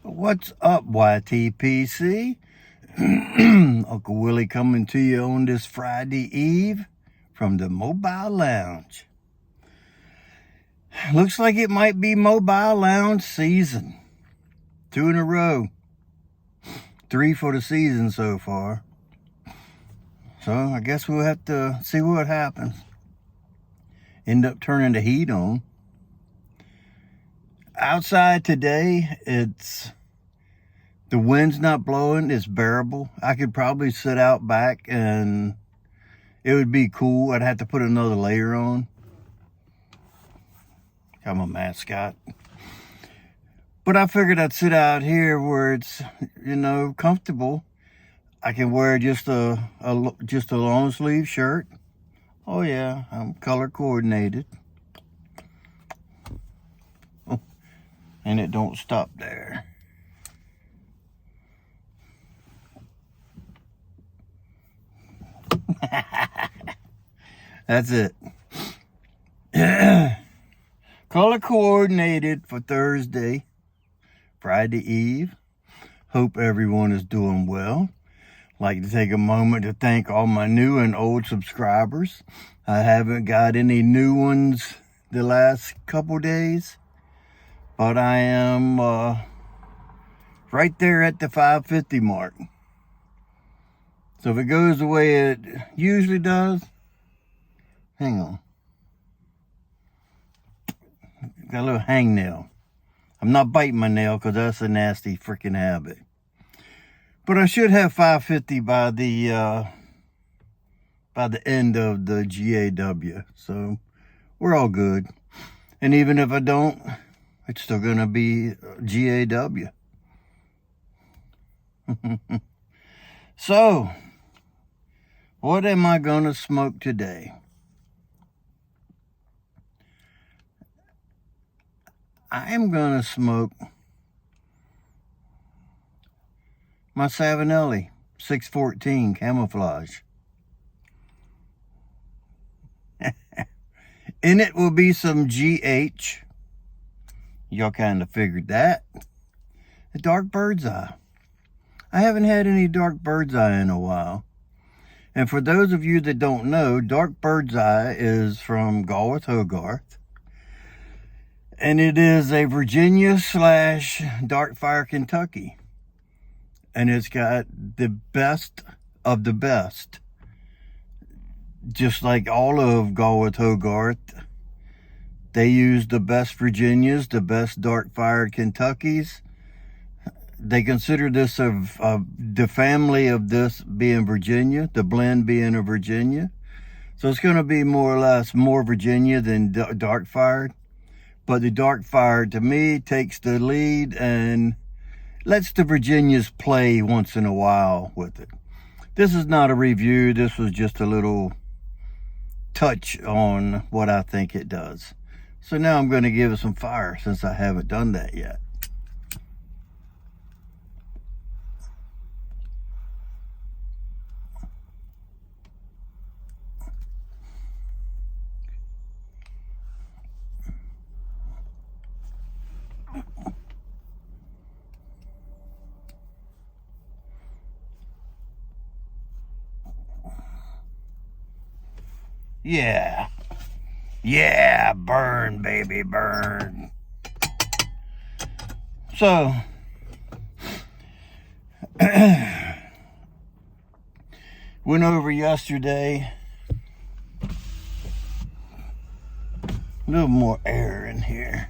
What's up, YTPC? Uncle Willie coming to you on this Friday Eve from the Mobile Lounge. Looks like it might be Mobile Lounge season. 2 in a row. 3 for the season so far. So I guess we'll have to see what happens. End up turning the heat on. Outside today, the wind's not blowing, it's bearable. I could probably sit out back and it would be cool. I'd have to put another layer on. I'm a mascot. But I figured I'd sit out here where it's, comfortable. I can wear just a long sleeve shirt. Oh yeah, I'm color coordinated. And it don't stop there. That's it. Color coordinated for Thursday, Friday Eve. Hope everyone is doing well. Like to take a moment to thank all my new and old subscribers. I haven't got any new ones the last couple days. But I am right there at the 550 mark. So if it goes the way it usually does, hang on. Got a little hangnail. I'm not biting my nail because that's a nasty freaking habit. But I should have 550 by the end of the GAW. So we're all good. And even if I don't, it's still going to be GAW. So, what am I going to smoke today? I am going to smoke my Savinelli 614 camouflage. In it will be some GH. Y'all kind of figured that. A dark bird's eye. I haven't had any dark bird's eye in a while. And for those of you that don't know, dark bird's eye is from Galworth Hogarth. And it is a Virginia / Dark Fire Kentucky. And it's got the best of the best. Just like all of Galworth Hogarth. They use the best Virginias, the best Dark Fire Kentuckys. They consider this the family of this being Virginia, the blend being a Virginia. So it's going to be more or less more Virginia than Dark Fired. But the Dark Fire, to me, takes the lead and lets the Virginias play once in a while with it. This is not a review. This was just a little touch on what I think it does. So now I'm going to give it some fire since I haven't done that yet. Yeah. Yeah, burn, baby, burn. So, went over yesterday. A little more air in here.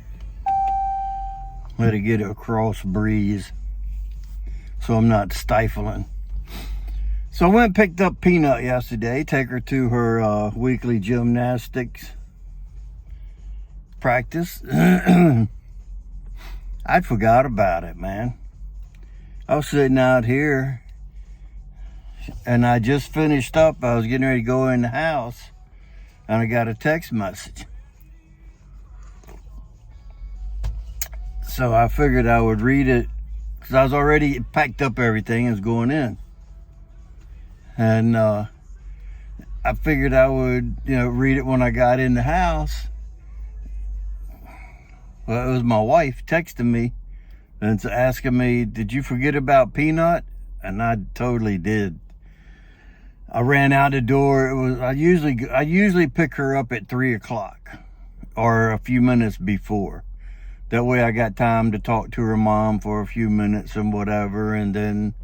Let it get a cross breeze so I'm not stifling. So I went and picked up Peanut yesterday, take her to her weekly gymnastics practice. I'd forgot about it, man. I was sitting out here and I just finished up. I was getting ready to go in the house and I got a text message. So I figured I would read it because I was already packed up everything and was going in. And I figured I would, read it when I got in the house. Well, it was my wife texting me and it's asking me, did you forget about Peanut? And I totally did. I ran out the door. I usually pick her up at 3 o'clock or a few minutes before. That way I got time to talk to her mom for a few minutes and whatever, and then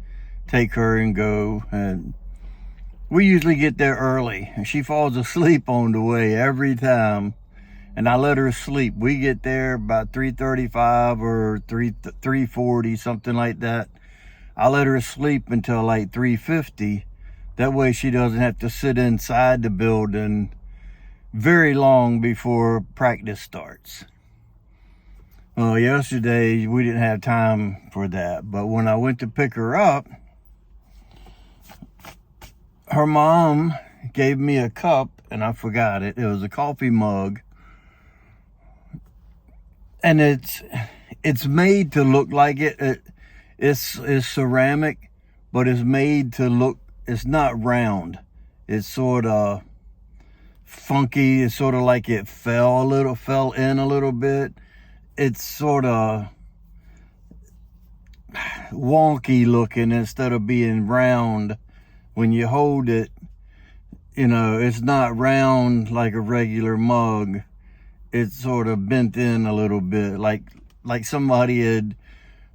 take her and go. And we usually get there early. And she falls asleep on the way every time, and I let her sleep. We get there about 3:35 or 3:40, something like that. I let her sleep until like 3:50. That way she doesn't have to sit inside the building very long before practice starts. Well, yesterday we didn't have time for that, but when I went to pick her up, her mom gave me a cup, and I forgot it. It was a coffee mug, and it's made to look like it's ceramic, but it's made to look. It's not round. It's sort of funky. It's sort of like it fell in a little bit. It's sort of wonky looking instead of being round. When you hold it, it's not round like a regular mug. It's sort of bent in a little bit, like somebody had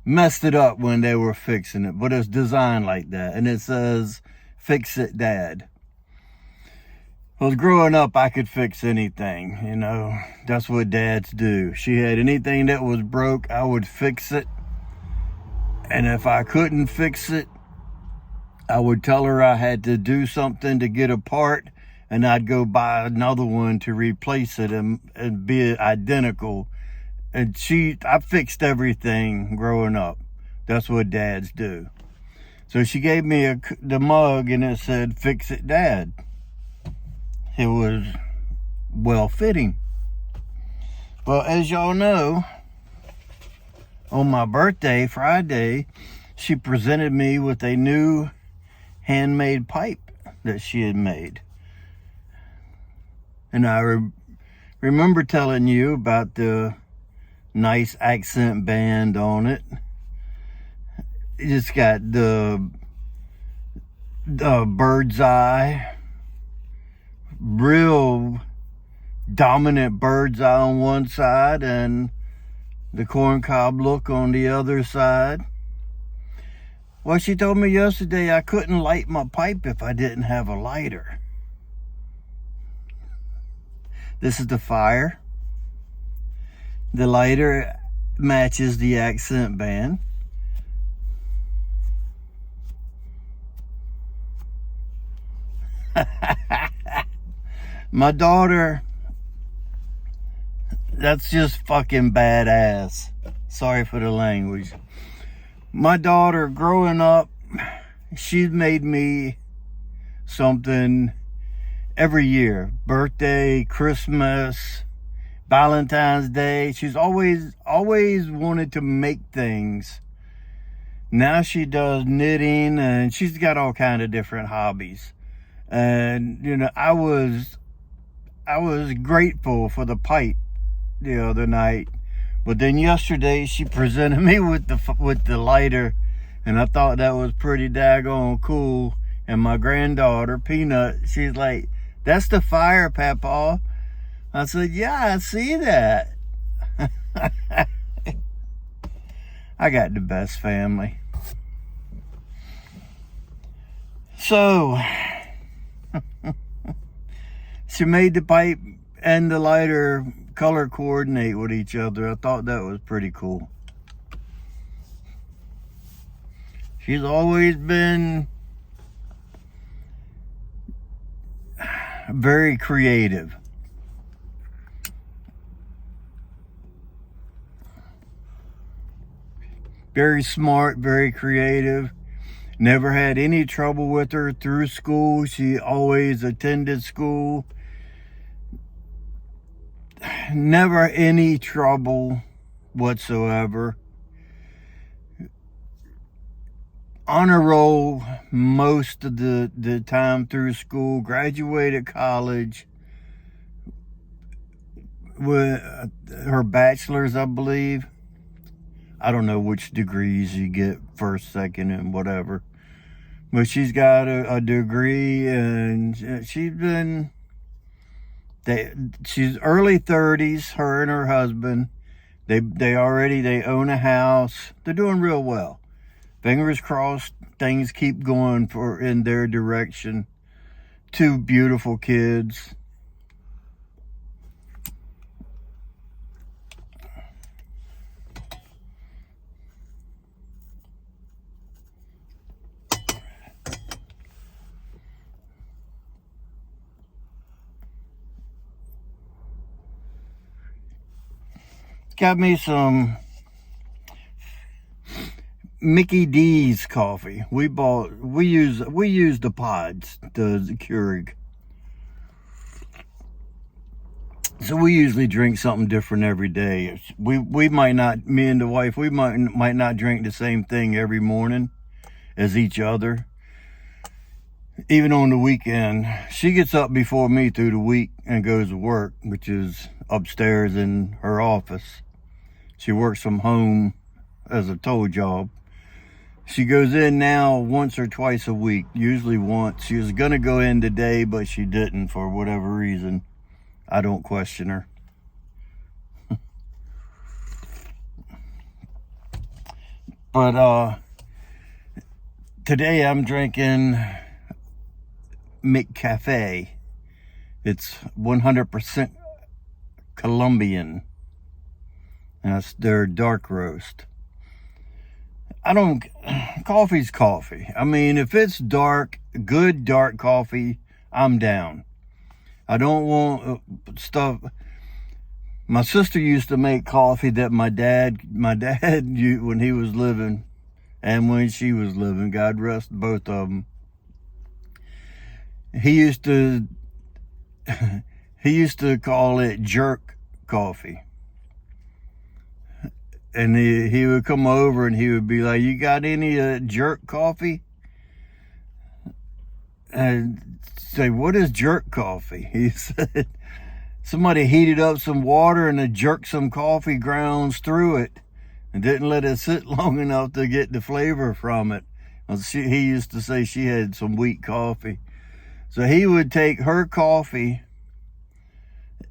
messed it up when they were fixing it, but it's designed like that. And it says, "Fix it, Dad." Well, growing up, I could fix anything, That's what dads do. She had anything that was broke, I would fix it. And if I couldn't fix it, I would tell her I had to do something to get a part, and I'd go buy another one to replace it and be identical. And I fixed everything growing up. That's what dads do. So she gave me the mug, and it said, "Fix it, Dad." It was well fitting. Well, as y'all know, on my birthday, Friday, she presented me with a new handmade pipe that she had made. And I remember telling you about the nice accent band on it. It's got the bird's eye, real dominant bird's eye on one side and the corncob look on the other side. Well, she told me yesterday I couldn't light my pipe if I didn't have a lighter. This is the fire. The lighter matches the accent band. My daughter, that's just fucking badass. Sorry for the language. My daughter, growing up, she's made me something every year. Birthday, Christmas, Valentine's Day. She's always wanted to make things. Now she does knitting, and she's got all kind of different hobbies. And I was grateful for the pipe the other night, but then yesterday she presented me with the lighter, and I thought that was pretty daggone cool. And my granddaughter Peanut, she's like, "That's the fire, Papa." I said, "Yeah, I see that." I got the best family. So she made the pipe and the lighter color coordinate with each other. I thought that was pretty cool. She's always been very creative. Very smart, very creative. Never had any trouble with her through school. She always attended school. Never any trouble whatsoever. Honor roll most of the time through school. Graduated college with her bachelor's, I believe. I don't know which degrees you get, first, second, and whatever. But she's got a degree, and she's early 30s, her and her husband. They own a house. They're doing real well. Fingers crossed things keep going in their direction. 2 beautiful kids. Got me some Mickey D's coffee. We use the pods, the Keurig. So we usually drink something different every day. We might not, me and the wife, we might not drink the same thing every morning as each other. Even on the weekend, she gets up before me through the week and goes to work, which is upstairs in her office. She works from home as a tow job. She goes in now once or twice a week, usually once. She was going to go in today, but she didn't for whatever reason. I don't question her. But today I'm drinking McCafe. It's 100% Colombian. That's their dark roast. Coffee's coffee. I mean, if it's dark, good dark coffee, I'm down. I don't want stuff. My sister used to make coffee that my dad when he was living, and when she was living, God rest both of them. He used to call it jerk coffee. And he would come over and he would be like, "You got any jerk coffee?" And say, "What is jerk coffee?" He said, somebody heated up some water and jerked some coffee grounds through it and didn't let it sit long enough to get the flavor from it. He used to say she had some weak coffee. So he would take her coffee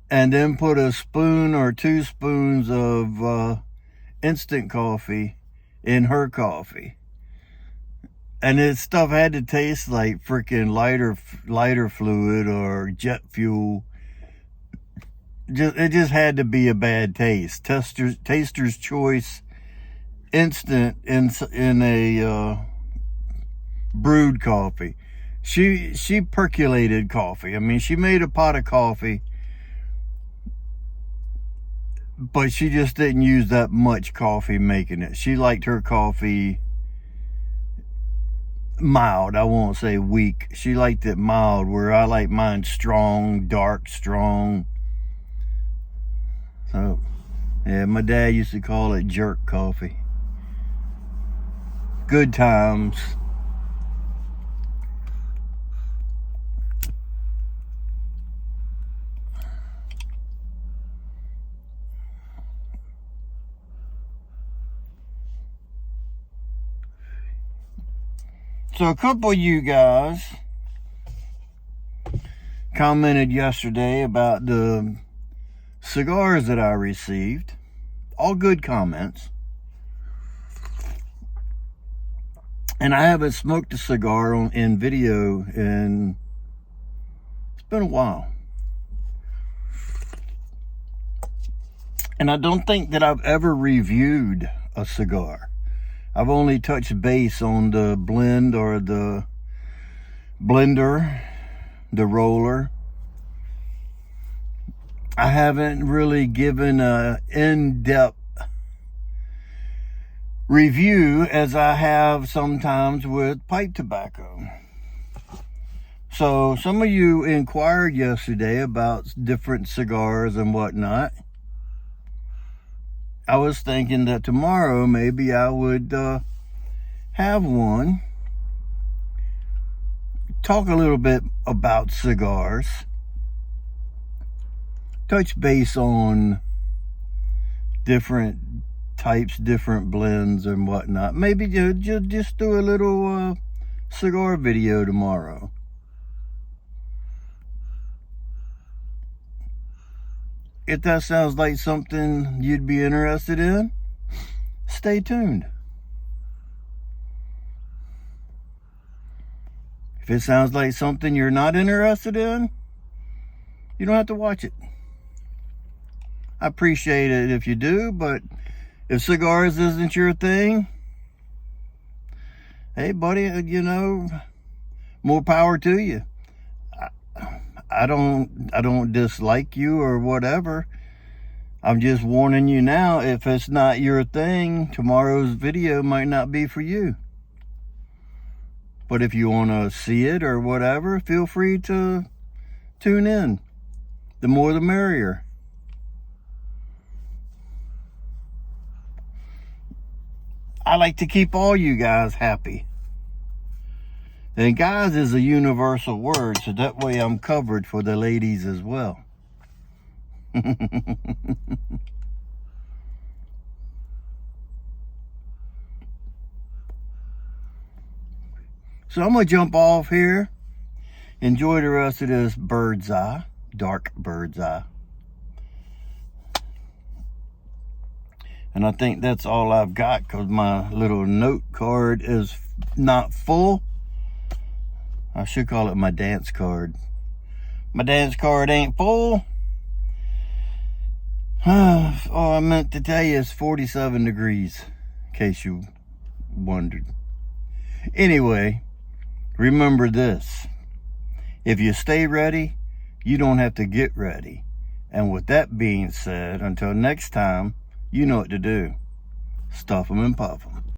and then put a spoon or 2 spoons of instant coffee in her coffee, and this stuff had to taste like freaking lighter fluid or jet fuel. It just had to be a bad taste. Taster's choice instant in a brewed coffee. She percolated coffee. I mean, she made a pot of coffee, but she just didn't use that much coffee making it. She liked her coffee mild. I won't say weak. She liked it mild, where I like mine strong, dark, strong. So, yeah, my dad used to call it jerk coffee. Good times. So a couple of you guys commented yesterday about the cigars that I received. All good comments. And I haven't smoked a cigar in video in, it's been a while. And I don't think that I've ever reviewed a cigar. I've only touched base on the blend or the blender, the roller. I haven't really given an in-depth review as I have sometimes with pipe tobacco. So some of you inquired yesterday about different cigars and whatnot. I was thinking that tomorrow maybe I would have one, talk a little bit about cigars, touch base on different types, different blends and whatnot. Maybe just do a little cigar video tomorrow. If that sounds like something you'd be interested in, stay tuned. If it sounds like something you're not interested in, you don't have to watch it. I appreciate it if you do, but if cigars isn't your thing, hey buddy, you know, more power to you. I don't dislike you or whatever. I'm just warning you now, if it's not your thing, tomorrow's video might not be for you. But if you want to see it or whatever, feel free to tune in. The more the merrier. I like to keep all you guys happy. And guys is a universal word, so that way I'm covered for the ladies as well. So I'm going to jump off here. Enjoy the rest of this bird's eye, dark bird's eye. And I think that's all I've got because my little note card is not full. I should call it my dance card. My dance card ain't full. All I meant to tell you is 47 degrees, in case you wondered. Anyway, remember this. If you stay ready, you don't have to get ready. And with that being said, until next time, you know what to do. Stuff 'em and puff 'em.